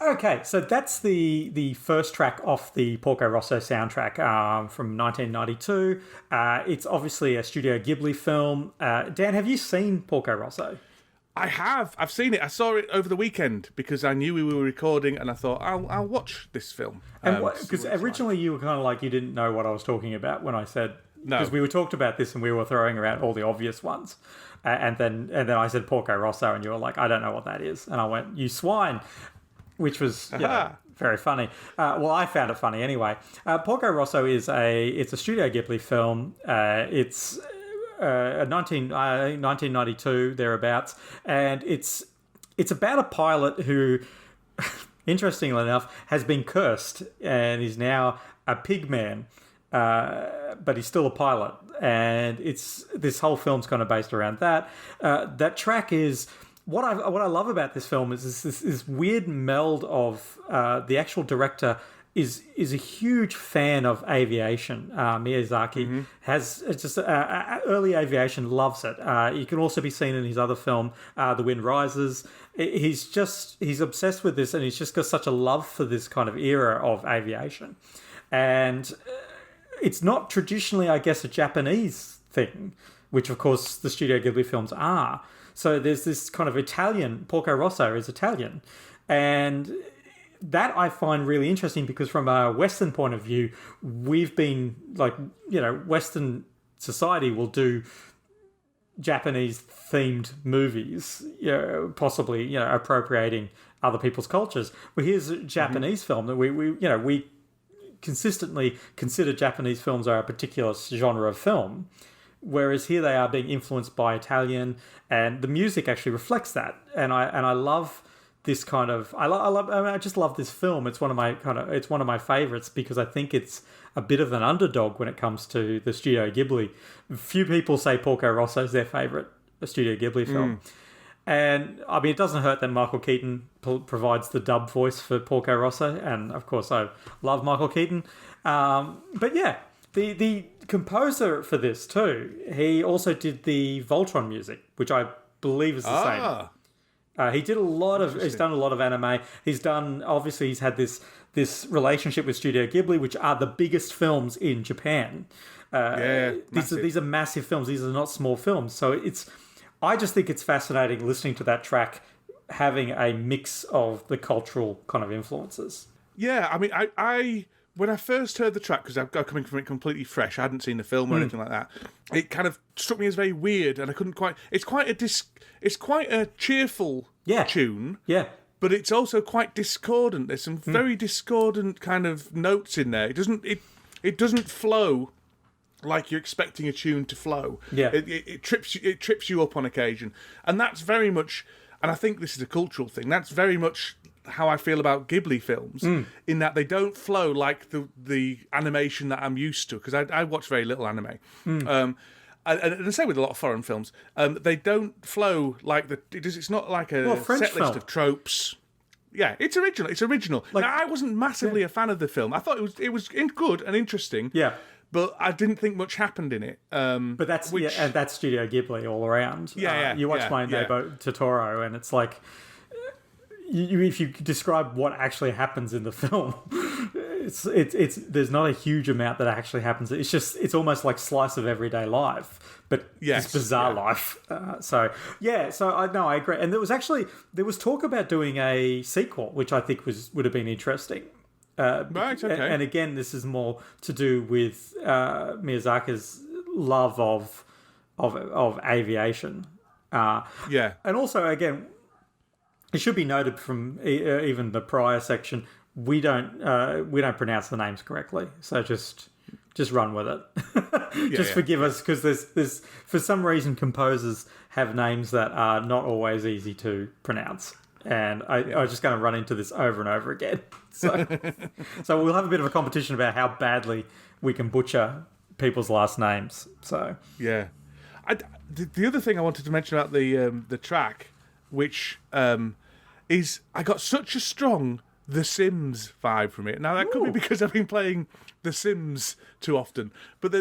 Okay, so that's the first track off the Porco Rosso soundtrack from 1992. It's obviously a Studio Ghibli film. Dan, have you seen Porco Rosso? I have. I've seen it. I saw it over the weekend because I knew we were recording, and I thought I'll watch this film. Because originally you were kind of like you didn't know what I was talking about when I said no. Because we were talked about this and we were throwing around all the obvious ones, and then I said Porco Rosso, and you were like, I don't know what that is, and I went, you swine, which was very funny. Well, I found it funny anyway. Porco Rosso is a Studio Ghibli film. It's 1992 thereabouts, and it's about a pilot who, interestingly enough, has been cursed and is now a pig man, but he's still a pilot, and this whole film's kind of based around that. That track is what I love about this film is this weird meld of the actual director is a huge fan of aviation. Miyazaki has just early aviation, loves it. You can also be seen in his other film, The Wind Rises. He's obsessed with this, and he's just got such a love for this kind of era of aviation. And it's not traditionally, I guess, a Japanese thing, which of course the Studio Ghibli films are. So there's this kind of Italian, Porco Rosso is Italian, and that I find really interesting because from a Western point of view, we've been Western society will do Japanese themed movies, possibly, appropriating other people's cultures. Well, here's a Japanese film that we consistently consider Japanese films are a particular genre of film, whereas here they are being influenced by Italian, and the music actually reflects that. And I love this kind of I just love this film. It's one of my favorites because I think it's a bit of an underdog when it comes to the Studio Ghibli. Few people say Porco Rosso is their favorite Studio Ghibli film. And I mean, it doesn't hurt that Michael Keaton provides the dub voice for Porco Rosso, and of course I love Michael Keaton. But yeah, the composer for this too, he also did the Voltron music, which I believe is the same. He's done a lot of anime. He's had this relationship with Studio Ghibli, which are the biggest films in Japan. These are massive films. These are not small films. So I just think it's fascinating listening to that track, having a mix of the cultural kind of influences. Yeah, I mean, I when I first heard the track, because I'm coming from it completely fresh, I hadn't seen the film or anything like that, it kind of struck me as very weird, and I couldn't quite... It's quite a cheerful tune. Yeah. But it's also quite discordant. There's some very discordant kind of notes in there. It doesn't flow like you're expecting a tune to flow. Yeah. It trips you up on occasion. And that's very much... And I think this is a cultural thing. That's very much how I feel about Ghibli films, in that they don't flow like the animation that I'm used to, because I watch very little anime. And the same with a lot of foreign films. They don't flow like it's not like a set list of tropes. Yeah, it's original. It's original. Now, I wasn't massively a fan of the film. I thought it was good and interesting. Yeah. But I didn't think much happened in it. But that's and that's Studio Ghibli all around. You watch My Neighbor Totoro, and it's like, if you describe what actually happens in the film, it's there's not a huge amount that actually happens. It's almost like slice of everyday life, but it's bizarre life. So I agree. And there was talk about doing a sequel, which I think would have been interesting. Right. Okay. And again, this is more to do with Miyazaki's love of aviation. And also, again, it should be noted from even the prior section, we don't pronounce the names correctly. So just run with it. Forgive us, because there's for some reason composers have names that are not always easy to pronounce. And I was just going to run into this over and over again. So we'll have a bit of a competition about how badly we can butcher people's last names. So yeah, the other thing I wanted to mention about the track, which is I got such a strong The Sims vibe from it. Now, that could be because I've been playing The Sims too often, but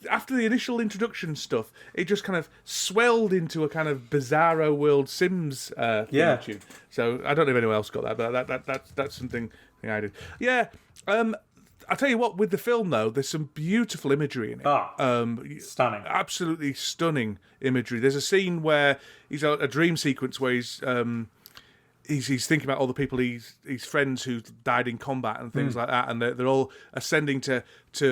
after the initial introduction stuff, it just kind of swelled into a kind of bizarro world Sims theme tune. So I don't know if anyone else got that, but that's something I did. Yeah, I'll tell you what, with the film, though, there's some beautiful imagery in it. Oh, stunning. Absolutely stunning imagery. There's a scene where he's a dream sequence where he's thinking about all the people his friends who died in combat and things like that, and they're all ascending to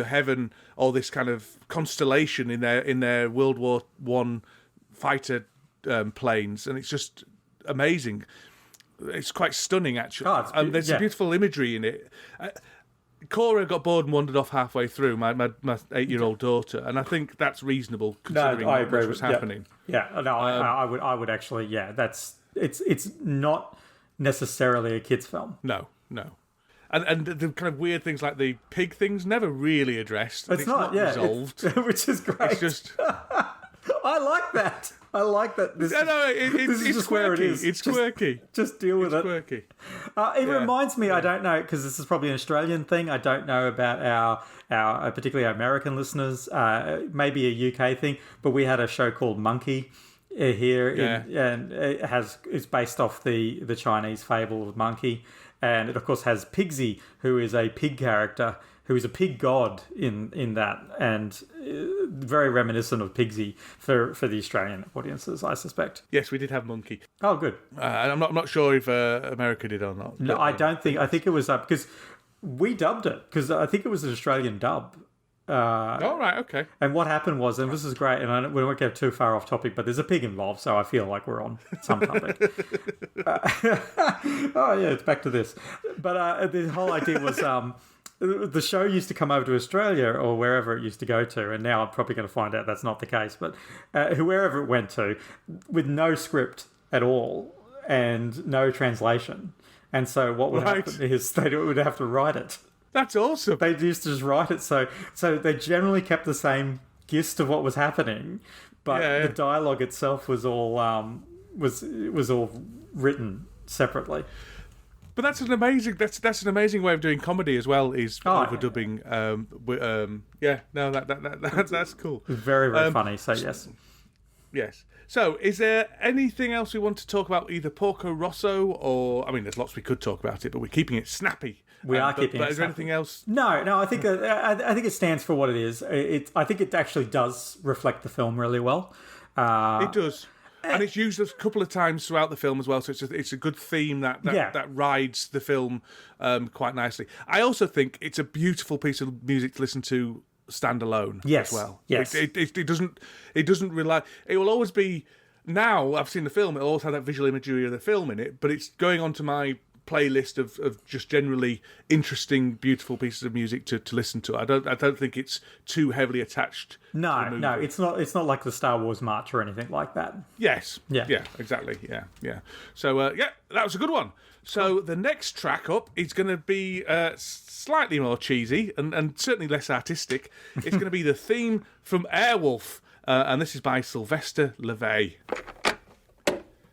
heaven, all this kind of constellation in their World War I fighter planes, and it's just amazing. It's quite stunning, actually. There's some beautiful imagery in it. Cora got bored and wandered off halfway through, my 8-year-old daughter, and I think that's reasonable considering what was happening. I would actually, it's not necessarily a kid's film. No. And the kind of weird things like the pig things never really addressed. It's not resolved. Which is great. It's just... I like that. This is just quirky. Where it is. It's quirky. Just deal with it. Quirky. It reminds me, I don't know, because this is probably an Australian thing. I don't know about our particularly our American listeners. Maybe a UK thing, but we had a show called Monkey here, and it's based off the Chinese fable of Monkey, and it of course has Pigsy, who is a pig character, who is a pig god in that, and very reminiscent of Pigsy for the Australian audiences, I suspect. Yes, we did have Monkey. Oh, good. I'm not sure if America did or not. No, I don't think. I think it was because we dubbed it, because I think it was an Australian dub. Right, okay. And what happened was, and this is great, and we won't get too far off topic, but there's a pig involved, so I feel like we're on some topic. It's back to this. But the whole idea was the show used to come over to Australia or wherever it used to go to, and now I'm probably going to find out that's not the case, but wherever it went to, with no script at all and no translation. And so what would happen is they would have to write it. That's awesome. They used to just write it, so they generally kept the same gist of what was happening, but the dialogue itself was all was all written separately. But that's an amazing way of doing comedy as well. Is overdubbing. That's cool. Very very funny. So yes. So, is there anything else we want to talk about, either Porco Rosso or... I mean, there's lots we could talk about it, but we're keeping it snappy. We are keeping it snappy. But is there anything else? No, I think I think it stands for what it is. I think it actually does reflect the film really well. It does. And it's used a couple of times throughout the film as well, so it's a good theme that rides the film quite nicely. I also think it's a beautiful piece of music to listen to standalone as well. Yes. It doesn't rely. It will always be. Now I've seen the film, it'll always have that visual imagery of the film in it, but it's going onto my playlist of just generally interesting, beautiful pieces of music to listen to. I don't think it's too heavily attached. No, it's not. It's not like the Star Wars March or anything like that. Yes. Yeah. Exactly. Yeah. So that was a good one. So the next track up is going to be slightly more cheesy and certainly less artistic. It's going to be the theme from Airwolf, and this is by Sylvester LeVay.